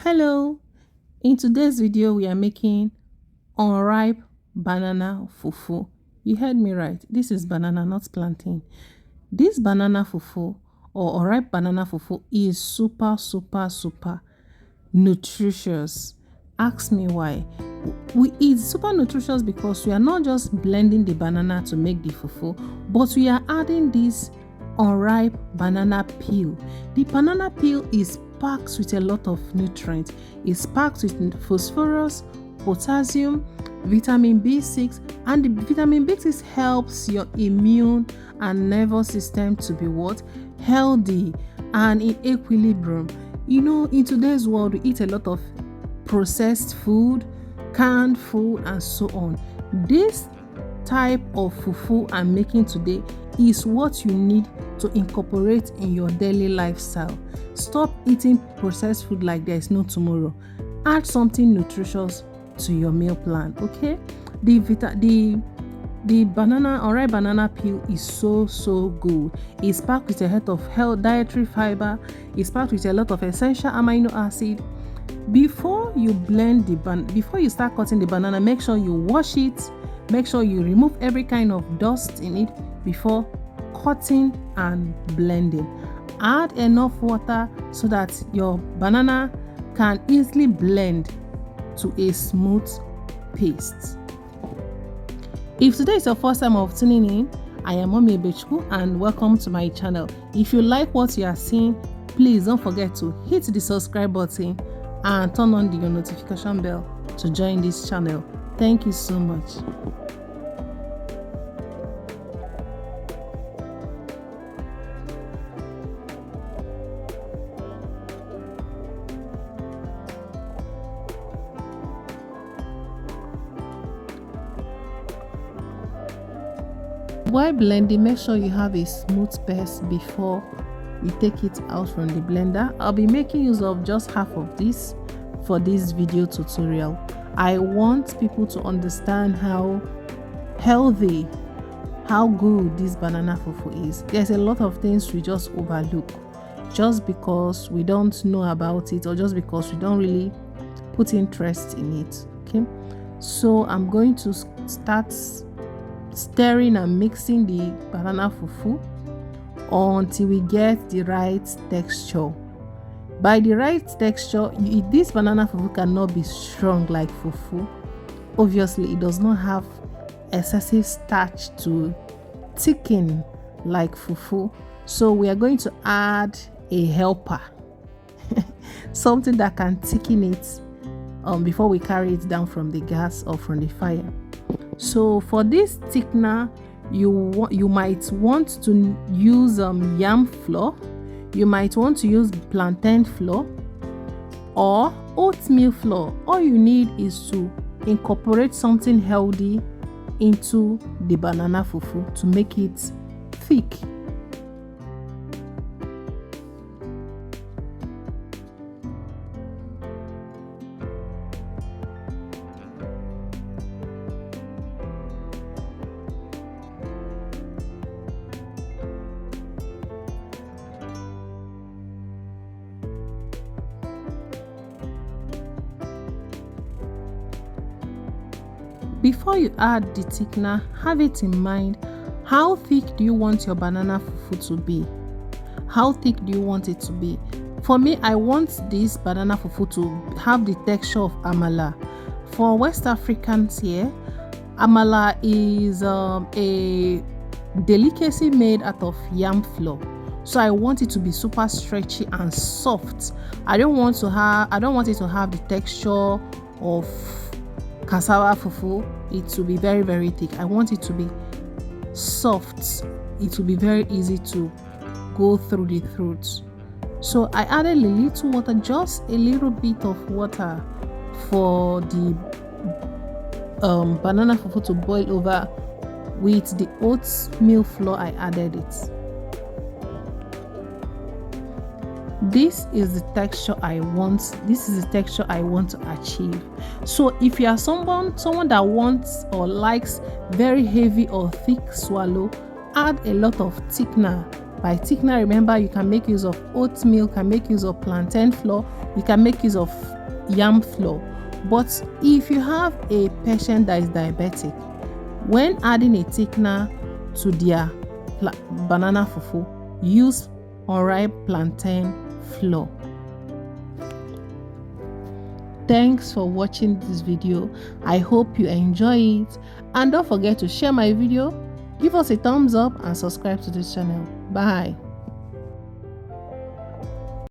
Hello, in today's video we are making unripe banana fufu. You heard me right, this is banana, not plantain. This banana fufu or unripe banana fufu is super nutritious. Ask me why. It's super nutritious because we are not just blending the banana to make the fufu, but we are adding this unripe banana peel. The banana peel is packed with a lot of nutrients. It's packed with phosphorus, potassium, vitamin B6, and the vitamin B6 helps your immune and nervous system to be what? Healthy and in equilibrium. You know, in today's world, we eat a lot of processed food, canned food, and so on. This type of fufu I'm making today is what you need to incorporate in your daily lifestyle. Stop eating processed food like there is no tomorrow. Add something nutritious to your meal plan, okay? The banana unripe banana peel is so good. It's packed with a lot of health dietary fiber. It's packed with a lot of essential amino acid. Before you before you start cutting the banana, make sure you wash it. Make sure you remove every kind of dust in it before cutting and blending. Add enough water so that your banana can easily blend to a smooth paste. If today is your first time of tuning in, I am Mommy Ebechukwu and welcome to my channel. If you like what you are seeing, please don't forget to hit the subscribe button and turn on your notification bell to join this channel. Thank you so much. While blending, make sure you have a smooth paste before you take it out from the blender. I'll be making use of just half of this for this video tutorial. I want people to understand how healthy, how good this banana fufu is. There's a lot of things we just overlook just because we don't know about it or just because we don't really put interest in it. Okay, so I'm going to start stirring and mixing the banana fufu until we get the right texture. By the right texture, this banana fufu cannot be strong like fufu. Obviously, it does not have excessive starch to thicken like fufu. So we are going to add a helper, something that can thicken it before we carry it down from the gas or from the fire. So for this thickener, you might want to use yam flour, you might want to use plantain flour or oatmeal flour. All you need is to incorporate something healthy into the banana fufu to make it thick. Before you add the thickener, have it in mind, how thick do you want your banana fufu to be? How thick do you want it to be? For me, I want this banana fufu to have the texture of amala. For West Africans here, amala is a delicacy made out of yam flour. So I want it to be super stretchy and soft. I don't want it to have the texture of cassava fufu. It will be very thick. I want it to be soft. It will be very easy to go through the throat. So I added a little water, just a little bit of water for the banana fufu to boil over. With the oatmeal flour, I added it. This is the texture I want. This is the texture I want to achieve. So if you are someone that wants or likes very heavy or thick swallow, add a lot of thickener By thickener, remember, you can make use of oatmeal, can make use of plantain flour, you can make use of yam flour. But if you have a patient that is diabetic, when adding a thickener to their banana fufu, use unripe plantain flour. Thanks for watching this video. I hope you enjoy it, and don't forget to share my video, give us a thumbs up, and subscribe to this channel. Bye.